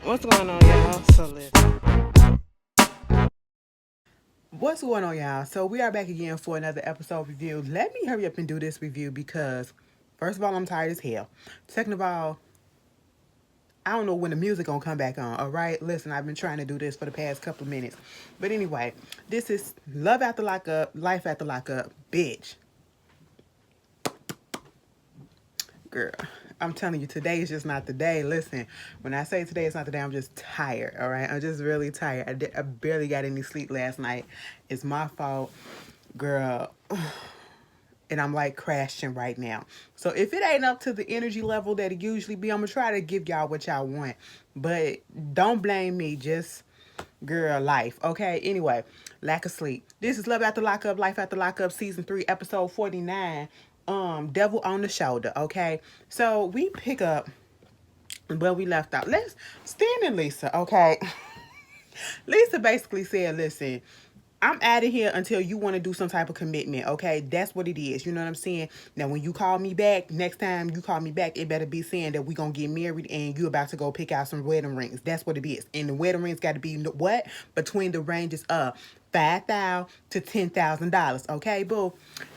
What's going on, y'all? So listen. What's going on, y'all? So we are back again for another episode review. Let me hurry up and do this review because, first of all, I'm tired as hell. Second of all, I don't know when the music gonna come back on. All right, listen, I've been trying to do this for the past couple of minutes, but anyway, this is Love After Lockup, Life After Lockup, bitch, girl. I'm telling you, today is just not the day. Listen, when I say today is not the day, I'm just tired. All right, I'm just really tired. I barely got any sleep last night. It's my fault, girl. And I'm like crashing right now. So if it ain't up to the energy level that it usually be, I'm gonna try to give y'all what y'all want. But don't blame me, just girl life. Okay. Anyway, lack of sleep. This is Love After Lockup, Life After Lockup, season 3, episode 49. Devil on the Shoulder. Okay. So we pick up where we left out. Let's Stan and Lisa, okay. Lisa basically said, listen, I'm out of here until you want to do some type of commitment, okay? That's what it is. You know what I'm saying? Now, when you call me back, next time you call me back, it better be saying that we going to get married and you about to go pick out some wedding rings. That's what it is. And the wedding rings got to be what? Between the ranges of $5,000 to $10,000, okay, boo?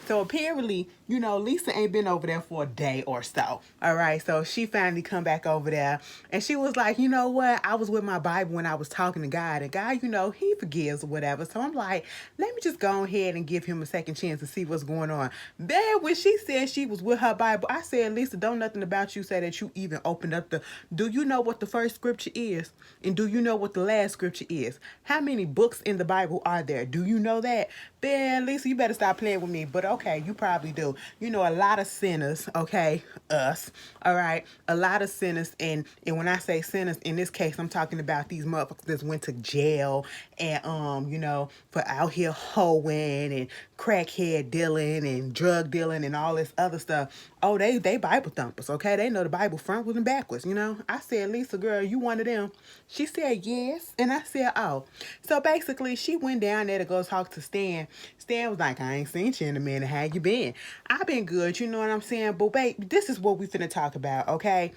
So apparently, Lisa ain't been over there for a day or so. All right, so she finally come back over there, and she was like, you know what? I was with my Bible when I was talking to God, and God, He forgives or whatever. So I'm like, let me just go ahead and give him a second chance to see what's going on. Then when she said she was with her Bible, I said, Lisa, don't nothing about you say that you even opened up the. Do you know what the first scripture is, and do you know what the last scripture is? How many books in the Bible are there? Do you know that? Ben, Lisa, you better stop playing with me. But okay, you probably do. A lot of sinners, okay, us, all right, a lot of sinners, and when I say sinners, in this case, I'm talking about these motherfuckers that went to jail and for out here hoeing and crackhead dealing and drug dealing and all this other stuff. Oh, they Bible thumpers, okay? They know the Bible frontwards and backwards. I said, Lisa, girl, you one of them? She said yes, and I said, oh. So basically, she went down there to go talk to Stan. Stan was like, I ain't seen you in a minute. How you been? I've been good, you know what I'm saying? But babe, this is what we finna talk about, okay?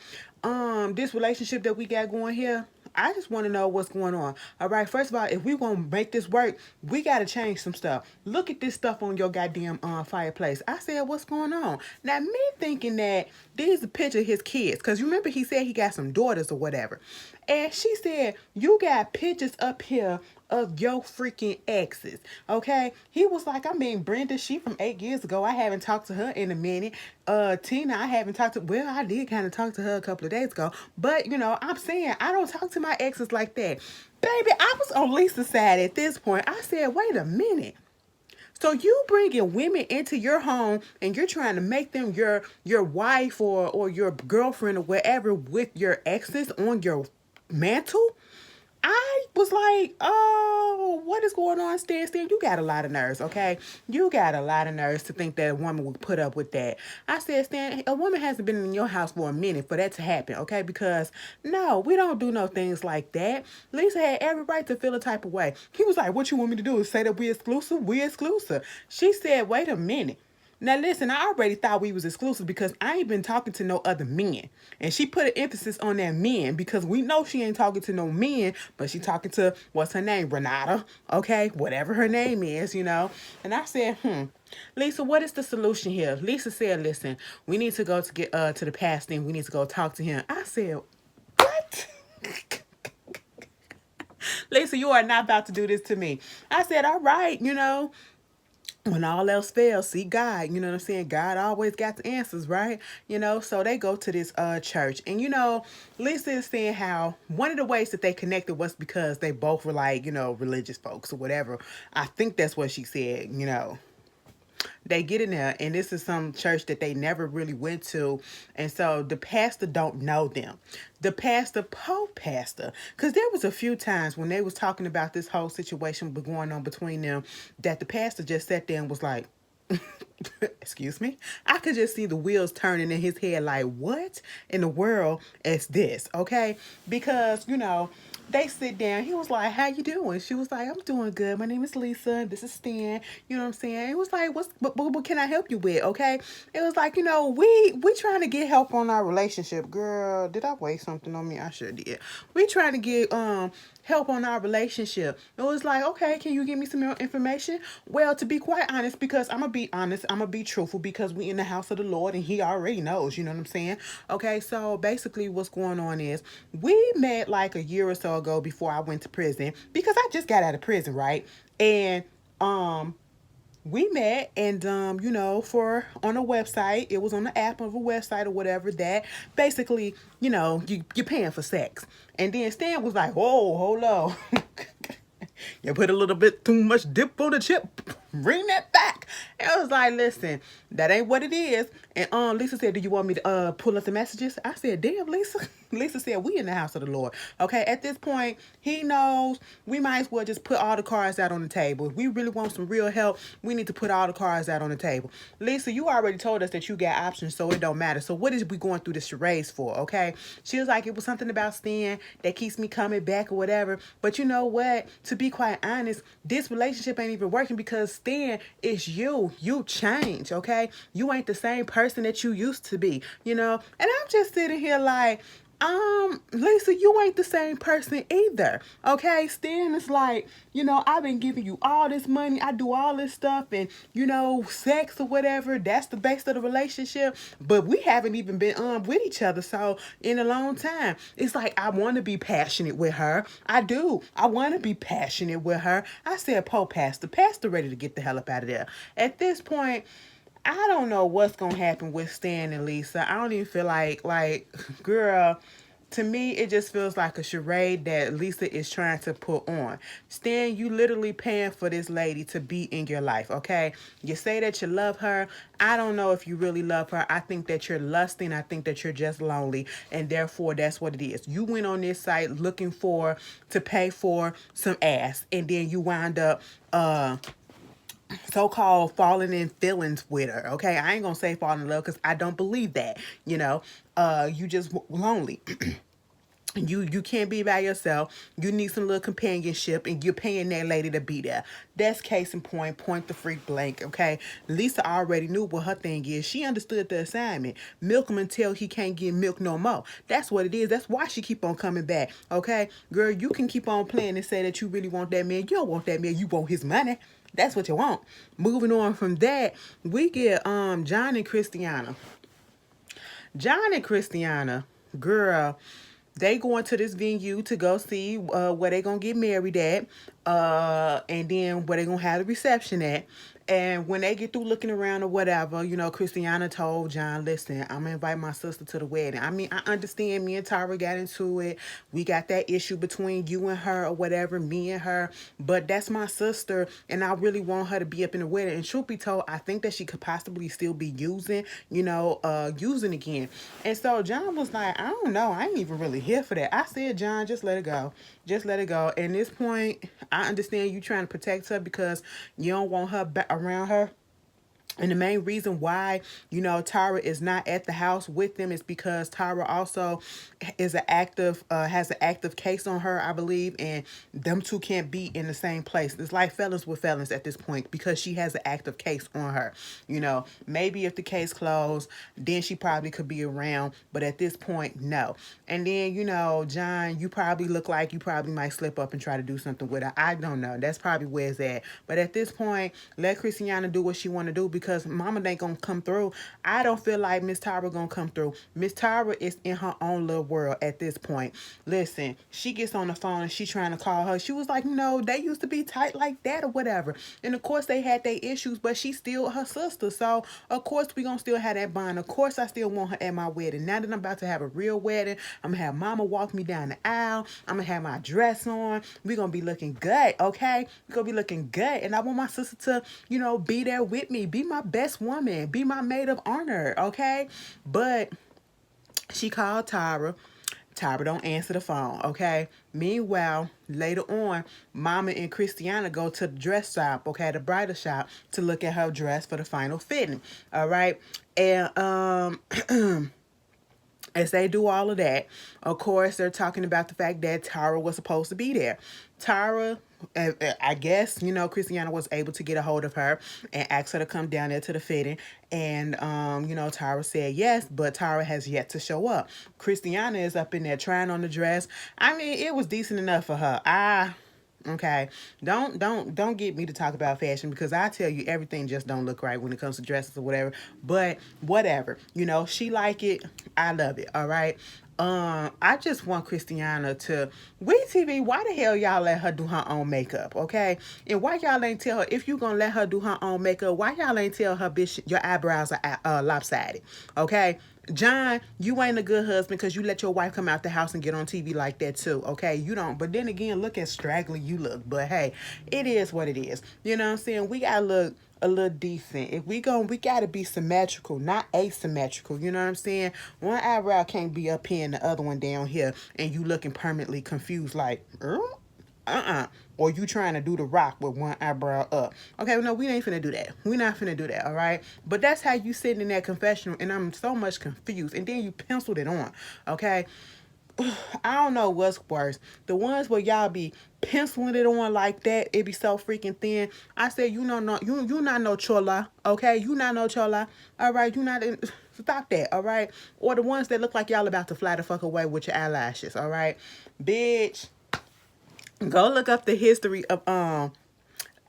This relationship that we got going here, I just want to know what's going on. All right, first of all, if we want to make this work, we got to change some stuff. Look at this stuff on your goddamn fireplace. I said, what's going on? Now, me thinking that these are picture of his kids, because remember he said he got some daughters or whatever. And she said, you got pictures up here of your freaking exes. Okay. He was like, I mean, Brenda, she from 8 years ago. I haven't talked to her in a minute. Tina, I haven't talked to, well, I did kind of talk to her a couple of days ago. But, I'm saying I don't talk to my exes like that. Baby, I was on Lisa's side at this point. I said, wait a minute. So you bringing women into your home and you're trying to make them your wife or your girlfriend or whatever with your exes on your mantle? I was like, oh, what is going on, Stan? Stan, you got a lot of nerves, okay? You got a lot of nerves to think that a woman would put up with that. I said, Stan, a woman hasn't been in your house for a minute for that to happen, okay? Because, no, we don't do no things like that. Lisa had every right to feel a type of way. He was like, what you want me to do is say that we exclusive? We exclusive. She said, wait a minute. Now listen, I already thought we was exclusive because I ain't been talking to no other men. And she put an emphasis on that men because we know she ain't talking to no men, but she talking to, what's her name, Renata, okay, whatever her name is. And I said, Lisa, what is the solution here? Lisa said, listen, we need to go to get to the pastor and we need to go talk to him. I said, what? Lisa, you are not about to do this to me. I said, all right. When all else fails, see God. You know what I'm saying? God always got the answers, right? So they go to this church. And Lisa is saying how one of the ways that they connected was because they both were like, religious folks or whatever. I think that's what she said. They get in there and this is some church that they never really went to, and so the pastor don't know them, the pastor pastor, because there was a few times when they was talking about this whole situation going on between them that the pastor just sat there and was like, excuse me, I could just see the wheels turning in his head like, what in the world is this? Okay. Because, they sit down. He was like, how you doing? She was like, I'm doing good. My name is Lisa. This is Stan. You know what I'm saying? It was like, what can I help you with? Okay. It was like, we trying to get help on our relationship. Girl, did I waste something on me? I sure did. We trying to get help on our relationship. It was like, okay, can you give me some more information? Well, to be quite honest, because I'm gonna be honest, I'm gonna be truthful, because we in the house of the Lord and he already knows, you know what I'm saying? Okay, so basically what's going on is we met like a year or so ago before I went to prison, because I just got out of prison, right? And um we met, and for on a website, it was on the app of a website or whatever, that basically, you're paying for sex. And then Stan was like, oh, hold on. You put a little bit too much dip on the chip. Bring that back. And I was like, listen, that ain't what it is. And Lisa said, do you want me to pull up the messages? I said, damn, Lisa. Lisa said, we in the house of the Lord. Okay, at this point, he knows we might as well just put all the cards out on the table. If we really want some real help, we need to put all the cards out on the table. Lisa, you already told us that you got options, so it don't matter. So what is we going through this charades for, okay? She was like, it was something about Stan that keeps me coming back or whatever. But you know what? To be quite honest, this relationship ain't even working because Stan is you. You change, okay? You ain't the same person that you used to be, And I'm just sitting here like, Lisa, you ain't the same person either. Okay, Stan is like, I've been giving you all this money, I do all this stuff, and sex or whatever, that's the base of the relationship. But we haven't even been with each other so in a long time. It's like I want to be passionate with her. I do. I want to be passionate with her. I said, Pastor ready to get the hell up out of there. At this point, I don't know what's gonna happen with Stan and Lisa. I don't even feel like, girl. To me, it just feels like a charade that Lisa is trying to put on. Stan, you literally paying for this lady to be in your life, okay? You say that you love her. I don't know if you really love her. I think that you're lusting. I think that you're just lonely, and therefore that's what it is. You went on this site looking to pay for some ass, and then you wind up so-called falling in feelings with her. Okay, I ain't gonna say falling in love because I don't believe that. You just lonely. You can't be by yourself. You need some little companionship, and you're paying that lady to be there. That's case in point. Point the freak blank. Okay, Lisa already knew what her thing is. She understood the assignment. Milk him until he can't get milk no more. That's what it is. That's why she keep on coming back. Okay, girl, you can keep on playing and say that you really want that man. You don't want that man. You want his money. That's what you want. Moving on from that, we get John and Christiana. John and Christiana, girl, they going to this venue to go see where they gonna get married at, and then where they gonna have the reception at. And when they get through looking around or whatever, Christiana told John, listen, I'm going to invite my sister to the wedding. I mean, I understand me and Tara got into it. We got that issue between you and her or whatever, me and her. But that's my sister, and I really want her to be up in the wedding. And truth be told, I think that she could possibly still be using again. And so John was like, I don't know. I ain't even really here for that. I said, John, just let it go. Just let it go. At this point, I understand you trying to protect her because you don't want her around her. And the main reason why, Tyra is not at the house with them is because Tyra also is has an active case on her, I believe, and them two can't be in the same place. It's like felons with felons at this point because she has an active case on her. Maybe if the case closed, then she probably could be around, but at this point, no. And then, John, you probably look like you probably might slip up and try to do something with her. I don't know. That's probably where it's at. But at this point, let Christiana do what she want to do because mama ain't gonna come through. I don't feel like Miss Tyra gonna come through. Miss Tyra is in her own little world at this point. Listen, she gets on the phone and she trying to call her. She was like, they used to be tight like that or whatever. And of course they had their issues, but she's still her sister. So of course we gonna still have that bond. Of course I still want her at my wedding. Now that I'm about to have a real wedding, I'm gonna have mama walk me down the aisle. I'm gonna have my dress on. We gonna be looking good, okay? We gonna be looking good. And I want my sister to, be there with me. Be my best woman. Be my maid of honor, okay? But she called Tyra. Tyra don't answer the phone, okay? Meanwhile, later on, Mama and Christiana go to the dress shop, okay, the bridal shop, to look at her dress for the final fitting, all right? And as they do all of that, of course, they're talking about the fact that Tara was supposed to be there. Tara, I guess, Christiana was able to get a hold of her and ask her to come down there to the fitting. And, Tara said yes, but Tara has yet to show up. Christiana is up in there trying on the dress. I mean, it was decent enough for her. Okay, don't get me to talk about fashion, because I tell you everything just don't look right when it comes to dresses or whatever. But whatever, she like it, I love it. All right. I just want Christiana to, WeTV, why the hell y'all let her do her own makeup, okay? And why y'all ain't tell her, if you gonna let her do her own makeup, why y'all ain't tell her, bitch, your eyebrows are lopsided, okay? John, you ain't a good husband because you let your wife come out the house and get on TV like that too, okay? You don't. But then again, look at straggly you look. But hey, it is what it is. You know what I'm saying? We gotta look a little decent. If we gotta be symmetrical, not asymmetrical. You know what I'm saying? One eyebrow can't be up here and the other one down here, and you looking permanently confused like, or you trying to do the rock with one eyebrow up. Okay, no, we ain't finna do that. We not finna do that, all right? But that's how you sitting in that confessional, and I'm so much confused. And then you penciled it on, okay? I don't know what's worse. The ones where y'all be penciling it on like that, it be so freaking thin. I said, you not no chola, okay? You not no chola, all right? You not in, stop that, all right? Or the ones that look like y'all about to fly the fuck away with your eyelashes, all right? Bitch, go look up the history of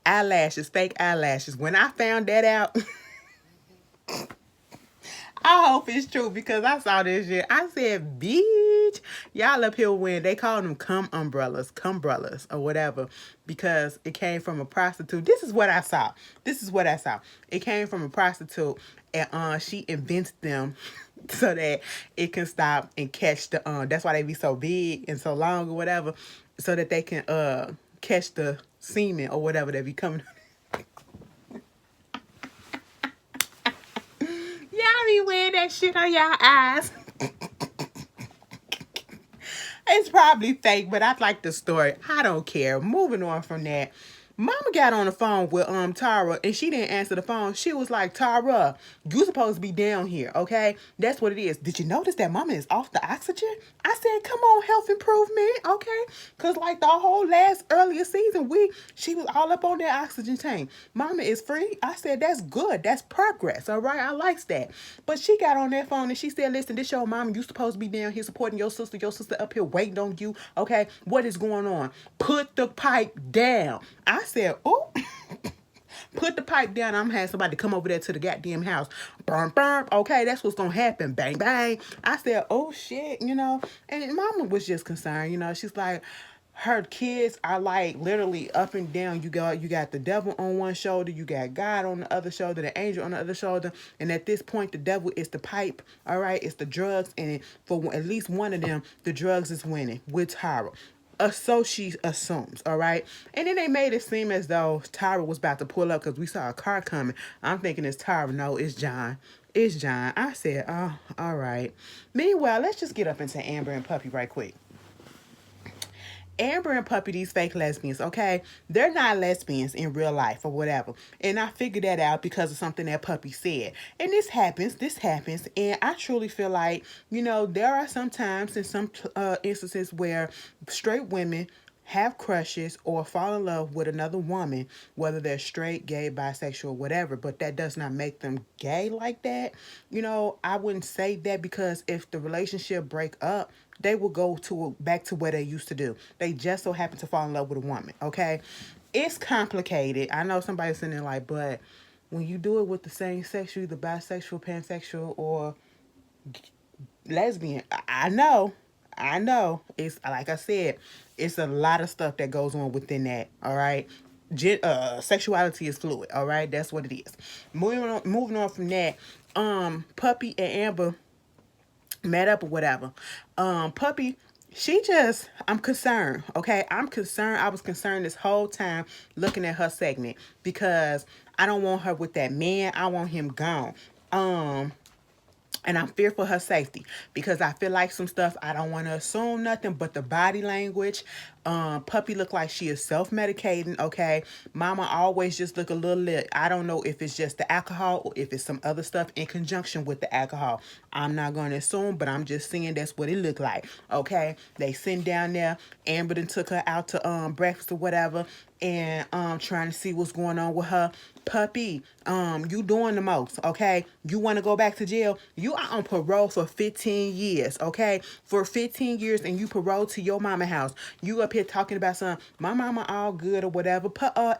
eyelashes, fake eyelashes. When I found that out, I hope it's true, because I saw this shit. I said, bitch, y'all up here when they call them cumbrellas or whatever, because it came from a prostitute. This is what I saw. It came from a prostitute, and she invents them so that it can stop and catch the that's why they be so big and so long or whatever, so that they can catch the semen or whatever that be coming. Y'all be wearing that shit on y'all eyes. It's probably fake, but I like the story. I don't care. Moving on from that. Mama got on the phone with Tara, and she didn't answer the phone. She was like, Tara, you supposed to be down here, okay? That's what it is. Did you notice that Mama is off the oxygen? I said, come on, health improvement, okay? Because like the whole earlier season, she was all up on that oxygen tank. Mama is free. I said, that's good. That's progress, all right? I likes that. But she got on that phone and she said, listen, this your mama. You supposed to be down here supporting your sister. Your sister up here waiting on you, okay? What is going on? Put the pipe down. I said, oh, put the pipe down. I'm having somebody come over there to the goddamn house. Burn, burn. Okay, that's what's gonna happen. Bang, bang. I said, oh shit, And Mama was just concerned, She's like, her kids are like literally up and down. You got the devil on one shoulder, you got God on the other shoulder, the angel on the other shoulder, and at this point, the devil is the pipe. All right, it's the drugs, and for at least one of them, the drugs is winning with Tyra. So she assumes, all right? And then they made it seem as though Tyra was about to pull up because we saw a car coming. I'm thinking it's Tyra. No, it's John. It's John. I said, oh, all right. Meanwhile, let's just get up into Amber and Puppy right quick. Amber and Puppy, these fake lesbians, okay? They're not lesbians in real life or whatever. And I figured that out because of something that Puppy said. And this happens. And I truly feel like, there are some times and some instances where straight women have crushes or fall in love with another woman, whether they're straight, gay, bisexual, whatever, but that does not make them gay like that. I wouldn't say that, because if the relationship break up, they will go back to what they used to do. They just so happen to fall in love with a woman, okay? It's complicated. I know somebody's sitting there like, but when you do it with the same sex, you're either bisexual, pansexual, or lesbian. I know. It's like I said, it's a lot of stuff that goes on within that. All right, sexuality is fluid. All right, that's what it is. Moving on from that. Puppy and Amber met up or whatever. Puppy, I'm concerned. Okay, I'm concerned. I was concerned this whole time looking at her segment, because I don't want her with that man. I want him gone. And I'm fearful for her safety because I feel like some stuff, I don't want to assume nothing, but the body language, puppy look like she is self-medicating, okay? Mama always just look a little lit. I don't know if it's just the alcohol or if it's some other stuff in conjunction with the alcohol. I'm not going to assume, but I'm just saying that's what it looked like, okay? They sitting down there. Amber done took her out to breakfast or whatever, and trying to see what's going on with her. Puppy, you doing the most, okay? You want to go back to jail? You are on parole for 15 years, okay? For 15 years, and you parole to your mama house. You up here talking about something, my mama all good or whatever.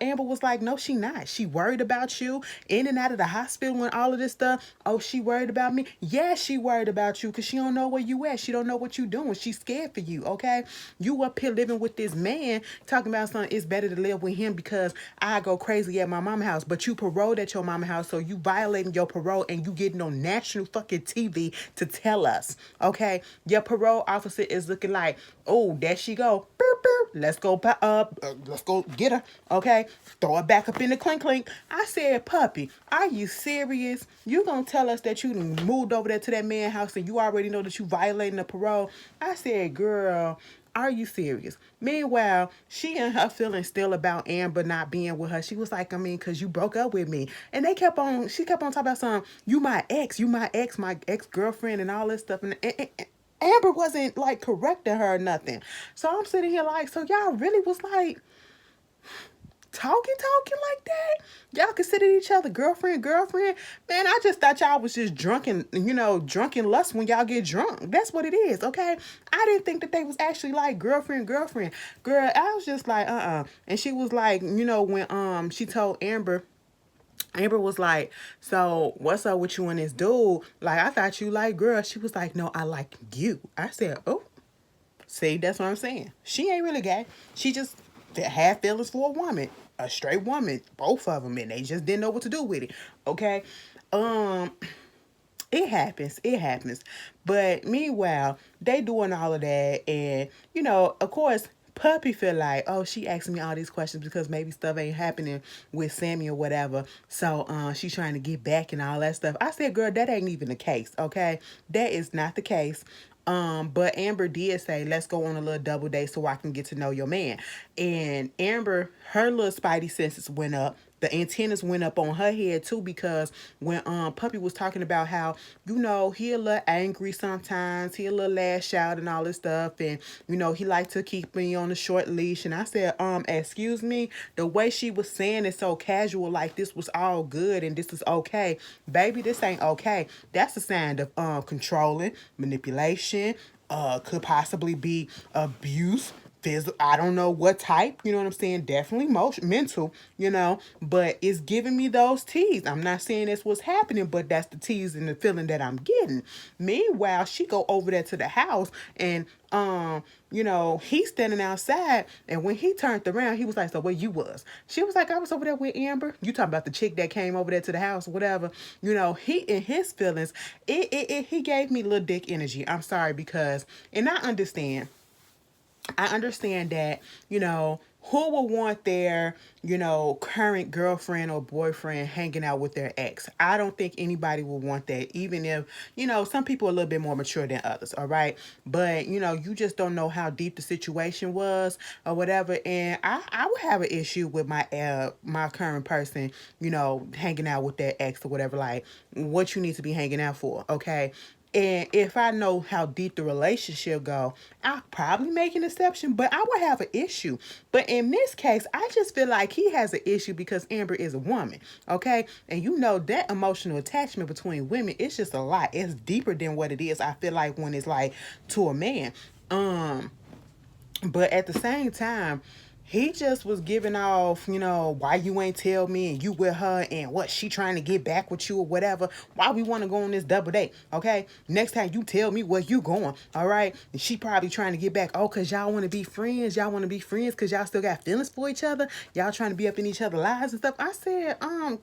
Amber was like, no, she not. She worried about you in and out of the hospital and all of this stuff. Oh, she worried about me? Yeah, she worried about you because she don't know where you at. She don't know what you doing. She's scared for you, okay? You up here living with this man talking about something, it's better to live with him because I go crazy at my mama house. But you paroled at your mama house, so you violating your parole and you getting on national fucking TV to tell us, okay? Your parole officer is looking like, oh, there she go. Burp, burp. Let's go get her, okay? Throw her back up in the clink clink. I said, puppy, are you serious? You gonna tell us that you moved over there to that man's house and you already know that you violating the parole? I said, girl, are you serious? Meanwhile, she and her feelings still about Amber not being with her. She was like, I mean, because you broke up with me. And she kept on talking about something, my ex-girlfriend and all this stuff. And Amber wasn't like correcting her or nothing. So I'm sitting here like, so y'all really was like talking like that? Y'all considered each other girlfriend? Man, I just thought y'all was just drunken lust when y'all get drunk. That's what it is, okay? I didn't think that they was actually like girlfriend. Girl, I was just like, And she was like, when she told Amber was like, so what's up with you and this dude? Like, I thought you like girl. She was like, no, I like you. I said, oh, see, that's what I'm saying. She ain't really gay. She just had feelings for a woman, a straight woman, both of them, and they just didn't know what to do with it. Okay, um, it happens. It happens. But meanwhile, they doing all of that, and of course. Puppy feel like, oh, she asking me all these questions because maybe stuff ain't happening with Sammy or whatever. So she's trying to get back and all that stuff. I said, girl, that ain't even the case, okay? That is not the case. But Amber did say, let's go on a little double date so I can get to know your man. And Amber, her little spidey senses went up. The antennas went up on her head too, because when Puppy was talking about how, he a little angry sometimes, he a little lash out and all this stuff, and he liked to keep me on a short leash. And I said, excuse me, the way she was saying it so casual, like this was all good and this is okay. Baby, this ain't okay. That's a sign of controlling, manipulation, could possibly be abuse. I don't know what type, you know what I'm saying? Definitely mental, but it's giving me those teas. I'm not saying that's what's happening, but that's the teas and the feeling that I'm getting. Meanwhile, she go over there to the house and he's standing outside, and when he turned around, he was like, so where you was? She was like, I was over there with Amber. You talking about the chick that came over there to the house, whatever. He in his feelings, he gave me little dick energy. I'm sorry, because, and I understand that, who will want their, current girlfriend or boyfriend hanging out with their ex? I don't think anybody will want that, even if, some people are a little bit more mature than others, all right? But, you just don't know how deep the situation was or whatever. And I would have an issue with my current person, hanging out with their ex or whatever. Like, what you need to be hanging out for, okay? And if I know how deep the relationship go, I'll probably make an exception, but I would have an issue. But in this case, I just feel like he has an issue because Amber is a woman, okay? And that emotional attachment between women, it's just a lot. It's deeper than what it is, I feel like, when it's like to a man. But at the same time, he just was giving off, why you ain't tell me and you with her and what she trying to get back with you or whatever. Why we want to go on this double date, okay? Next time you tell me where you going, all right? And she probably trying to get back. Oh, because y'all want to be friends. Y'all want to be friends because y'all still got feelings for each other. Y'all trying to be up in each other's lives and stuff. I said, calm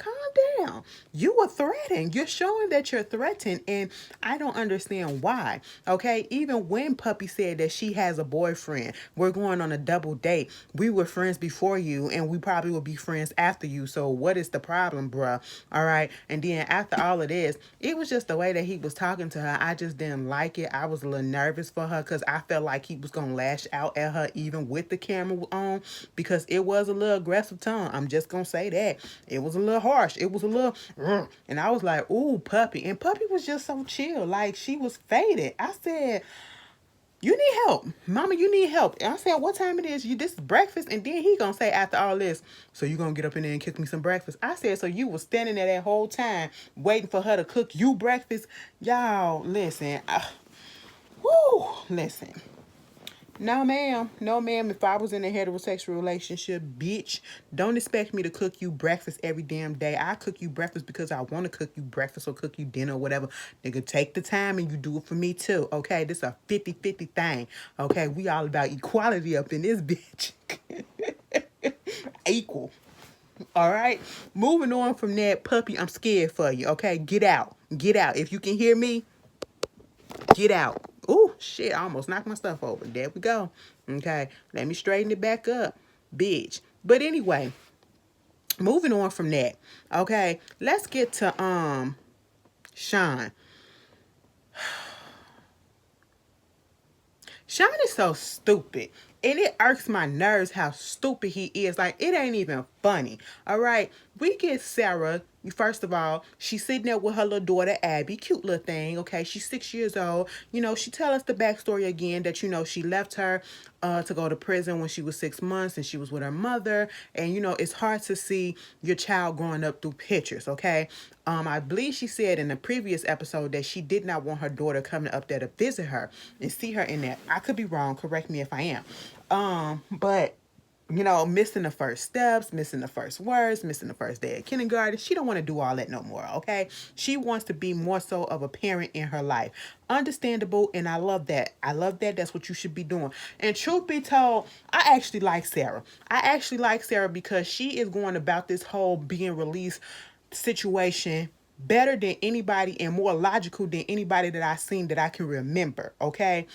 down. You were threatening. You're showing that you're threatened, and I don't understand why, okay? Even when Puppy said that she has a boyfriend, we're going on a double date, we were friends before you, and we probably will be friends after you. So what is the problem, bruh? All right. And then after all of this, it was just the way that he was talking to her. I just didn't like it. I was a little nervous for her because I felt like he was gonna lash out at her even with the camera on, because it was a little aggressive tone. I'm just gonna say that. It was a little harsh. It was a little and I was like, ooh, puppy. And puppy was just so chill. Like, she was faded. I said, you need help. Mama, you need help. And I said, what time it is? You This is breakfast. And then he gonna say after all this, so you gonna get up in there and cook me some breakfast. I said, so you was standing there that whole time waiting for her to cook you breakfast? Y'all, listen. Woo, listen. No, ma'am. No, ma'am. If I was in a heterosexual relationship, bitch, don't expect me to cook you breakfast every damn day. I cook you breakfast because I want to cook you breakfast or cook you dinner or whatever. Nigga, take the time and you do it for me too. Okay? This is a 50-50 thing. Okay? We all about equality up in this bitch. Equal. All right? Moving on from that, puppy, I'm scared for you. Okay? Get out. Get out. If you can hear me, get out. Oh, shit, I almost knocked my stuff over. There we go. Okay, let me straighten it back up, bitch. But anyway, moving on from that. Okay, let's get to Sean. Sean is so stupid. And it irks my nerves how stupid he is. Like, it ain't even funny. All right. We get Sarah. First of all, she's sitting there with her little daughter, Abby. Cute little thing. Okay. She's 6 years old. She tell us the backstory again that, she left her to go to prison when she was 6 months and she was with her mother. And, it's hard to see your child growing up through pictures. Okay. I believe she said in the previous episode that she did not want her daughter coming up there to visit her and see her in that. I could be wrong. Correct me if I am. But missing the first steps, missing the first words, missing the first day of kindergarten. She don't want to do all that no more, okay? She wants to be more so of a parent in her life. Understandable, and I love that. I love that. That's what you should be doing. And truth be told, I actually like Sarah. I actually like Sarah because she is going about this whole being released situation better than anybody and more logical than anybody that I've seen that I can remember, okay?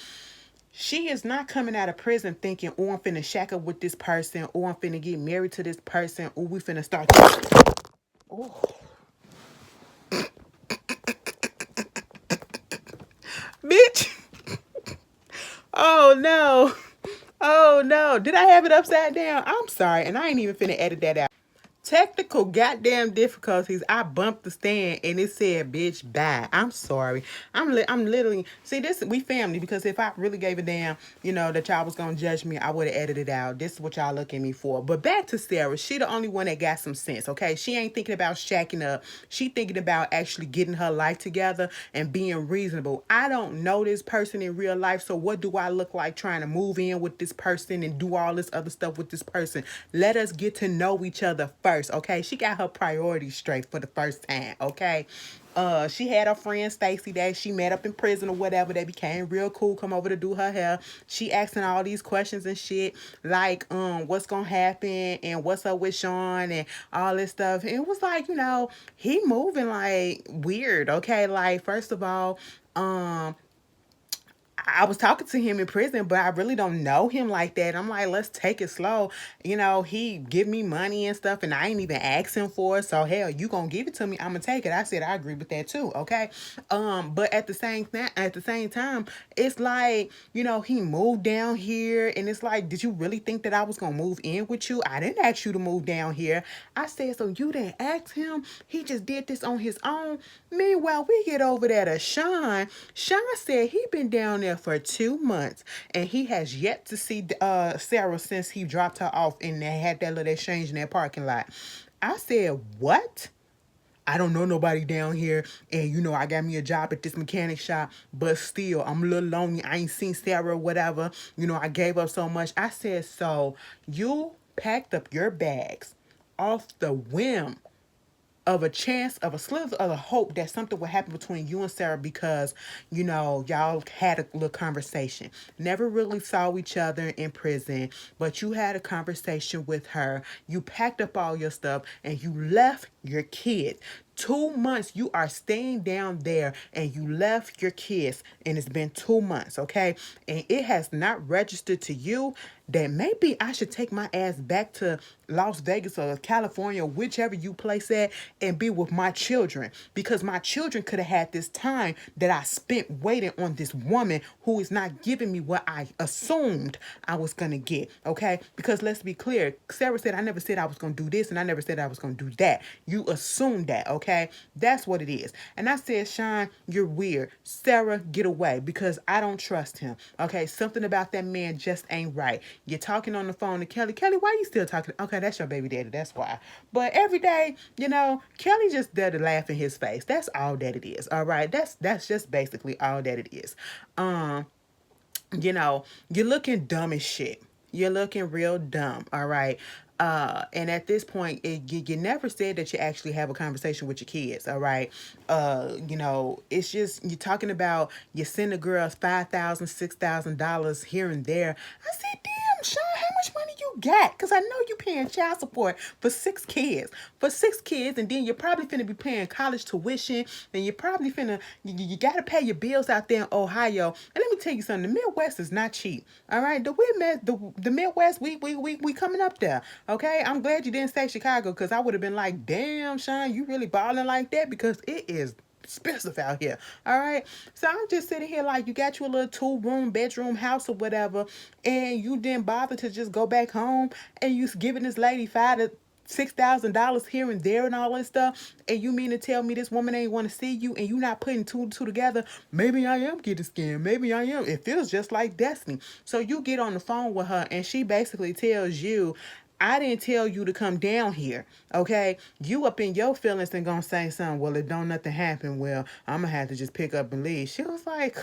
She is not coming out of prison thinking, oh, I'm finna shack up with this person, or I'm finna get married to this person, or we finna start. Oh. Bitch. Oh, no. Oh, no. Did I have it upside down? I'm sorry, and I ain't even finna edit that out. Technical goddamn difficulties. I bumped the stand and it said, bitch, bye. I'm sorry. I'm literally, see, this, we family, because if I really gave a damn, that y'all was gonna judge me, I would have edited it out. This is what y'all look at me for. But back to Sarah. She the only one that got some sense, okay? She ain't thinking about shacking up. She thinking about actually getting her life together and being reasonable. I don't know this person in real life, so what do I look like trying to move in with this person and do all this other stuff with this person? Let us get to know each other first. Okay, she got her priorities straight for the first time. Okay, she had her friend Stacy that she met up in prison or whatever. They became real cool. Come over to do her hair. She asking all these questions and shit like, what's gonna happen and what's up with Sean and all this stuff. And it was like, he moving like weird. Okay, like first of all, I was talking to him in prison, but I really don't know him like that. I'm like, let's take it slow. He give me money and stuff, and I ain't even ask him for it. So hell, you gonna give it to me? I'm gonna take it. I said I agree with that too. Okay. But at the same time, it's like he moved down here, and it's like, did you really think that I was gonna move in with you? I didn't ask you to move down here. I said, so you didn't ask him? He just did this on his own. Meanwhile, we get over there to Sean. Sean said he been down there for 2 months and he has yet to see Sarah since he dropped her off and they had that little exchange in that parking lot. I said, what? I don't know nobody down here, and I got me a job at this mechanic shop, but still I'm a little lonely. I ain't seen Sarah or whatever. I gave up so much. I said, so you packed up your bags off the whim of a chance, of a sliver of a hope that something would happen between you and Sarah because, y'all had a little conversation. Never really saw each other in prison, but you had a conversation with her. You packed up all your stuff and you left your kid 2 months you are staying down there and you left your kids, and it's been 2 months, okay? And it has not registered to you that maybe I should take my ass back to Las Vegas or California, or whichever you place at, and be with my children, because my children could have had this time that I spent waiting on this woman who is not giving me what I assumed I was gonna get, okay? Because let's be clear, Sarah said I never said I was gonna do this, and I never said I was gonna do that. You assumed that, okay? That's what it is. And I said, Sean, you're weird. Sarah, get away, because I don't trust him, okay? Something about that man just ain't right. You're talking on the phone to Kelly. Kelly, why you still talking? Okay, that's your baby daddy. That's why. But every day, Kelly just there to laugh in his face. That's all that it is. All right. That's just basically all that it is. Um, you're looking dumb as shit. You're looking real dumb, all right? And at this point, you never said that you actually have a conversation with your kids, all right? It's just you're talking about you send the girls $5,000, $6,000 here and there. I said, damn, Sean, how much money you got? Because I know you paying child support for 6 kids. For 6 kids, and then you're probably finna be paying college tuition, and you're probably finna, you gotta pay your bills out there in Ohio. And let me tell you something, the Midwest is not cheap. All right, the Midwest, we coming up there. Okay, I'm glad you didn't say Chicago, because I would have been like, damn, Sean, you really balling like that, because it is expensive out here. All right, so I'm just sitting here like, you got you a little 2-room bedroom house or whatever, and you didn't bother to just go back home, and you giving this lady $5,000 to $6,000 here and there and all that stuff, and you mean to tell me this woman ain't want to see you, and you not putting two and two together? Maybe I am getting scammed. Maybe I am. It feels just like Destiny. So you get on the phone with her, and she basically tells you, I didn't tell you to come down here, okay? You up in your feelings and gonna say something, well, if don't nothing happen, well, I'm gonna have to just pick up and leave. She was like,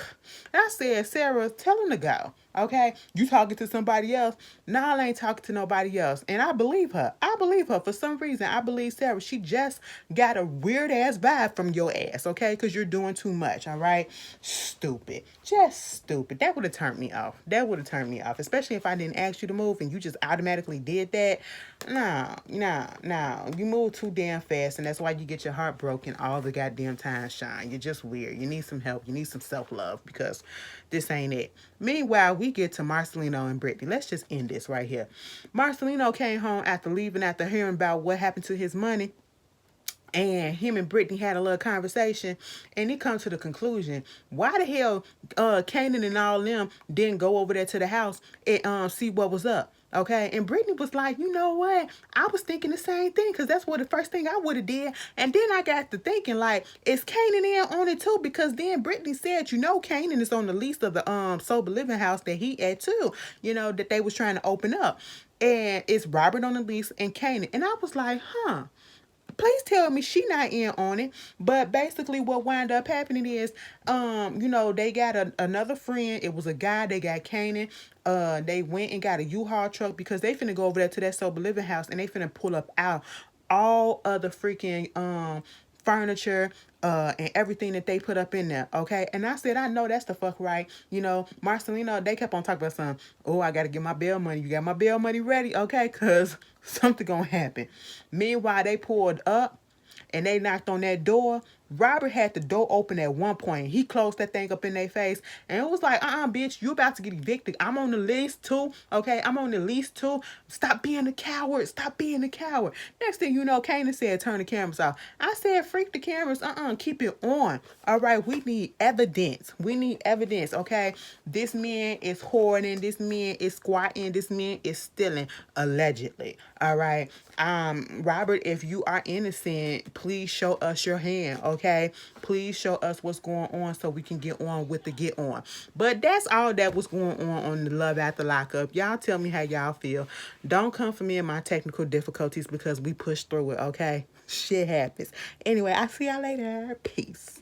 I said, Sarah, tell him to go, okay? You talking to somebody else? No, I ain't talking to nobody else. And I believe her. I believe her. For some reason, I believe Sarah. She just got a weird-ass vibe from your ass, okay? Because you're doing too much, all right? Stupid. Just stupid. That would have turned me off. That would have turned me off, especially if I didn't ask you to move and you just automatically did that. No. You move too damn fast, and that's why you get your heart broken all the goddamn time, Sean. You're just weird. You need some help. You need some self-love, because this ain't it. Meanwhile, we get to Marcelino and Brittany. Let's just end this right here. Marcelino came home after hearing about what happened to his money. And him and Brittany had a little conversation, and he come to the conclusion, why the hell Kanan and all them didn't go over there to the house and see what was up. Okay, and Brittany was like, you know what? I was thinking the same thing, because that's what the first thing I would have did. And then I got to thinking, like, is Kanan in on it too? Because then Brittany said, Kanan is on the lease of the sober living house that he at too. That they was trying to open up, and it's Robert on the lease and Kanan. And I was like, huh. Please tell me she not in on it. But basically what wound up happening is, they got another friend. It was a guy. They got Kanan. They went and got a U-Haul truck, because they finna go over there to that sober living house, and they finna pull up out all other freaking furniture and everything that they put up in there, okay? And I said, I know that's the fuck right. Marcelino, they kept on talking about something. Oh, I gotta get my bail money. You got my bail money ready, okay? Because something gonna happen. Meanwhile, they pulled up and they knocked on that door. Robert had the door open at one point. He closed that thing up in their face, and it was like, bitch, you about to get evicted. I'm on the list too, okay? I'm on the lease too. Stop being a coward. Stop being a coward. Next thing you know, Kanan said, turn the cameras off. I said, freak the cameras. Keep it on. All right, we need evidence. We need evidence, okay? This man is hoarding. This man is squatting. This man is stealing, allegedly. All right? Robert, if you are innocent, please show us your hand, okay? Please show us what's going on so we can get on with the get on. But that's all that was going on the Love After Lockup. Y'all tell me how y'all feel. Don't come for me and my technical difficulties, because we pushed through it, okay? Shit happens. Anyway, I'll see y'all later. Peace.